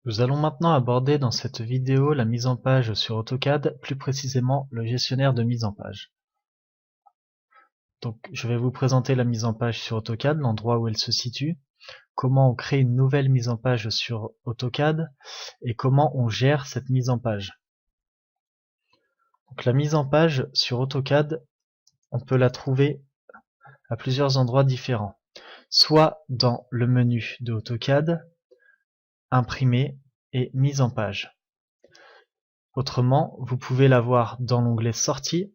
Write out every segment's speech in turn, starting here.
Nous allons maintenant aborder dans cette vidéo la mise en page sur AutoCAD, plus précisément le gestionnaire de mise en page. Donc je vais vous présenter la mise en page sur AutoCAD, l'endroit où elle se situe, comment on crée une nouvelle mise en page sur AutoCAD et comment on gère cette mise en page. Donc la mise en page sur AutoCAD, on peut la trouver à plusieurs endroits différents. Soit dans le menu de AutoCAD, imprimer et mise en page. Autrement, vous pouvez la voir dans l'onglet sortie.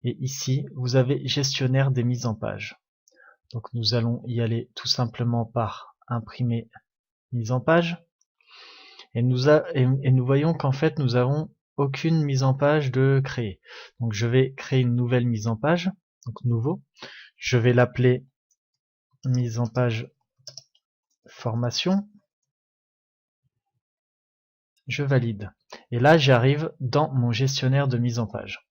Et ici, vous avez gestionnaire des mises en page. Donc nous allons y aller tout simplement par imprimer mise en page. Et nous voyons qu'en fait nous avons aucune mise en page de créer. Donc je vais créer une nouvelle mise en page, donc nouveau. Je vais l'appeler mise en page formation. Je valide. Et là j'arrive dans mon gestionnaire de mise en page.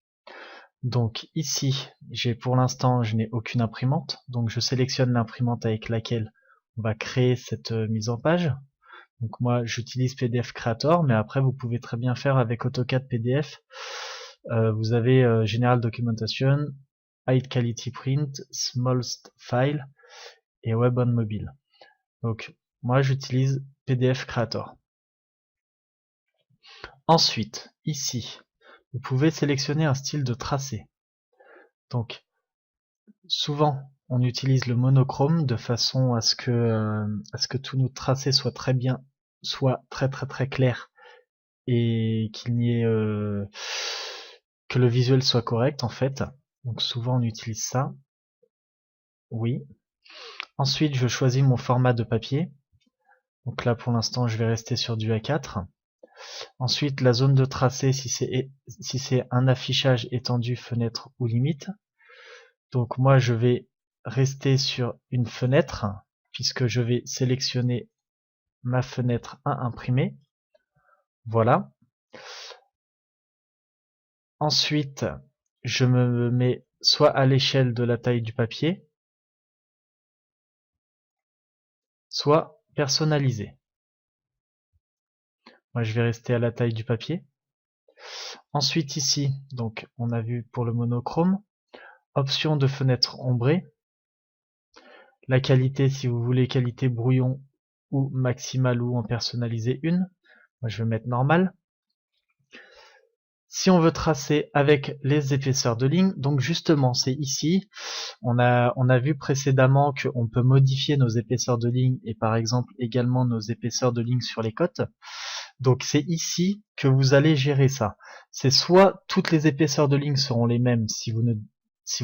Donc ici, pour l'instant, je n'ai aucune imprimante. Donc je sélectionne l'imprimante avec laquelle on va créer cette mise en page. Donc moi, j'utilise PDF Creator, mais après, vous pouvez très bien faire avec AutoCAD PDF. Vous avez General Documentation, High Quality Print, Smallest File et Web on Mobile. Donc moi, j'utilise PDF Creator. Ensuite, ici, vous pouvez sélectionner un style de tracé. Donc, souvent, on utilise le monochrome de façon à ce que tous nos tracés soient très clairs et qu'il n'y ait que le visuel soit correct en fait. Donc souvent on utilise ça. Oui. Ensuite, je choisis mon format de papier. Donc là, pour l'instant, je vais rester sur du A4. Ensuite, la zone de tracé, si c'est un affichage étendu, fenêtre ou limite. Donc moi, je vais rester sur une fenêtre, puisque je vais sélectionner ma fenêtre à imprimer. Voilà. Ensuite, je me mets soit à l'échelle de la taille du papier, soit personnalisé. Moi, je vais rester à la taille du papier. Ensuite, ici, donc, on a vu pour le monochrome, option de fenêtre ombrée. La qualité, si vous voulez qualité brouillon ou maximale ou en personnaliser une. Moi, je vais mettre normal. Si on veut tracer avec les épaisseurs de ligne, donc justement, c'est ici, on a vu précédemment qu'on peut modifier nos épaisseurs de ligne et par exemple également nos épaisseurs de ligne sur les côtes. Donc c'est ici que vous allez gérer ça. C'est soit toutes les épaisseurs de ligne seront les mêmes si vous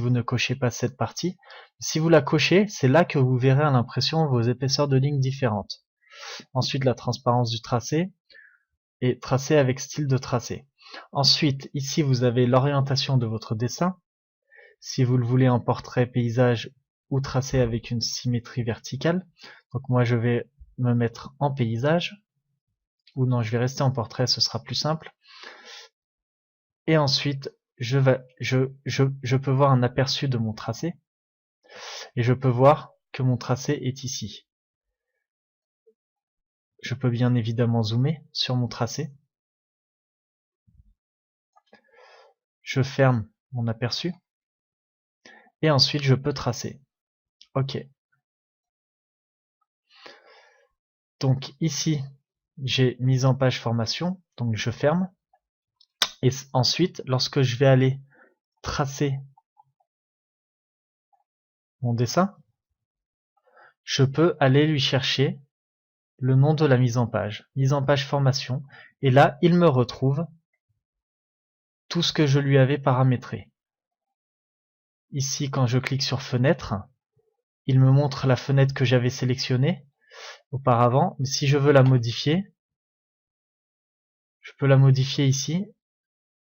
ne cochez pas cette partie. Si vous la cochez, c'est là que vous verrez à l'impression vos épaisseurs de ligne différentes. Ensuite, la transparence du tracé et tracé avec style de tracé. Ensuite, ici, vous avez l'orientation de votre dessin. Si vous le voulez en portrait, paysage ou tracé avec une symétrie verticale. Donc moi, je vais me mettre en paysage. Ou non, je vais rester en portrait, ce sera plus simple. Et ensuite, je peux voir un aperçu de mon tracé. Et je peux voir que mon tracé est ici. Je peux bien évidemment zoomer sur mon tracé. Je ferme mon aperçu. Et ensuite, je peux tracer. OK. Donc ici, j'ai mise en page formation. Donc je ferme. Et ensuite, lorsque je vais aller tracer mon dessin, je peux aller lui chercher le nom de la mise en page formation, et là, il me retrouve tout ce que je lui avais paramétré. Ici, quand je clique sur fenêtre, il me montre la fenêtre que j'avais sélectionnée auparavant, mais si je veux la modifier, je peux la modifier ici,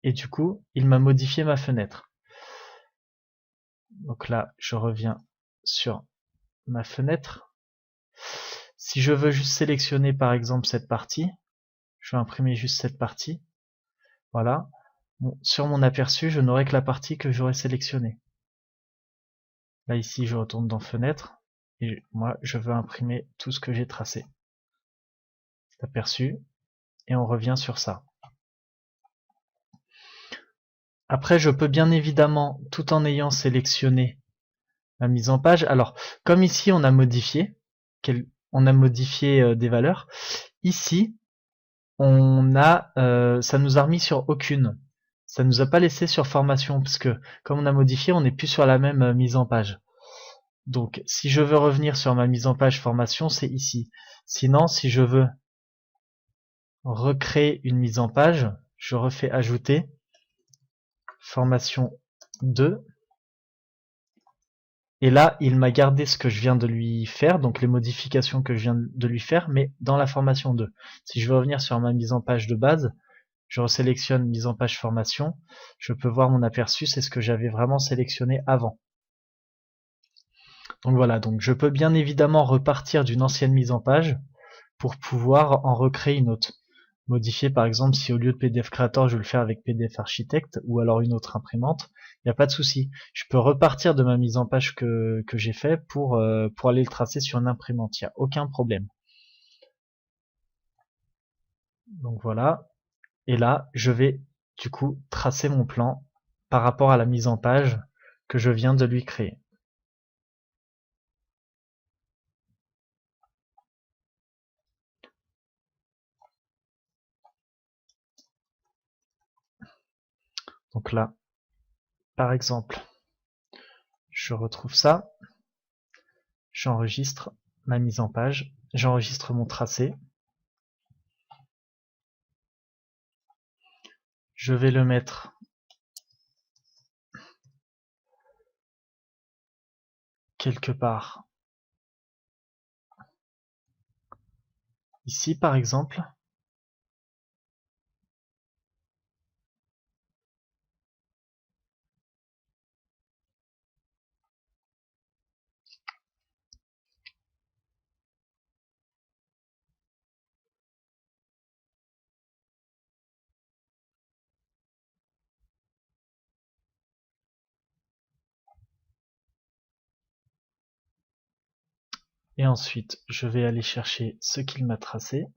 et du coup, il m'a modifié ma fenêtre. Donc là, je reviens sur ma fenêtre. Si je veux juste sélectionner par exemple cette partie, je vais imprimer juste cette partie. Voilà. Bon, sur mon aperçu, je n'aurai que la partie que j'aurais sélectionnée. Là ici, je retourne dans fenêtre et moi, je veux imprimer tout ce que j'ai tracé. d'aperçu, et on revient sur ça. Après, je peux bien évidemment, tout en ayant sélectionné ma mise en page, alors comme ici on a modifié des valeurs, ici ça nous a remis sur aucune. Ça nous a pas laissé sur formation, parce que comme on a modifié, on n'est plus sur la même mise en page. Donc si je veux revenir sur ma mise en page formation, c'est ici. Sinon, si je veux recréer une mise en page, je refais ajouter formation 2. Et là, il m'a gardé ce que je viens de lui faire, donc les modifications que je viens de lui faire, mais dans la formation 2. Si je veux revenir sur ma mise en page de base, je resélectionne mise en page formation, je peux voir mon aperçu, c'est ce que j'avais vraiment sélectionné avant. Donc voilà, donc je peux bien évidemment repartir d'une ancienne mise en page pour pouvoir en recréer une autre. Modifier par exemple si au lieu de PDF Creator je veux le faire avec PDF Architect ou alors une autre imprimante, il n'y a pas de souci. Je peux repartir de ma mise en page que j'ai fait pour aller le tracer sur une imprimante, il n'y a aucun problème. Donc voilà, et là je vais du coup tracer mon plan par rapport à la mise en page que je viens de lui créer. Donc là, par exemple, je retrouve ça, j'enregistre ma mise en page, j'enregistre mon tracé, je vais le mettre quelque part ici par exemple. Et ensuite, je vais aller chercher ce qu'il m'a tracé.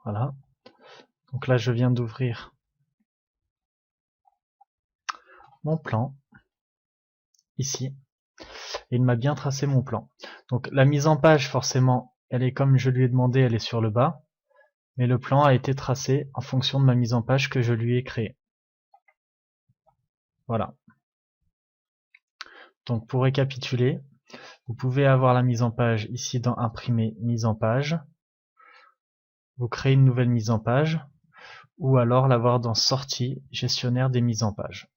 Voilà. Donc là, je viens d'ouvrir mon plan, ici. Et il m'a bien tracé mon plan. Donc la mise en page, forcément, elle est comme je lui ai demandé, elle est sur le bas. Mais le plan a été tracé en fonction de ma mise en page que je lui ai créée. Voilà. Donc pour récapituler, vous pouvez avoir la mise en page ici dans imprimer mise en page. Vous créez une nouvelle mise en page. Ou alors l'avoir dans sortie gestionnaire des mises en page.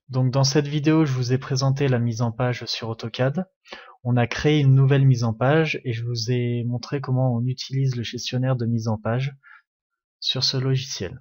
Donc dans cette vidéo, je vous ai présenté la mise en page sur AutoCAD. On a créé une nouvelle mise en page et je vous ai montré comment on utilise le gestionnaire de mise en page sur ce logiciel.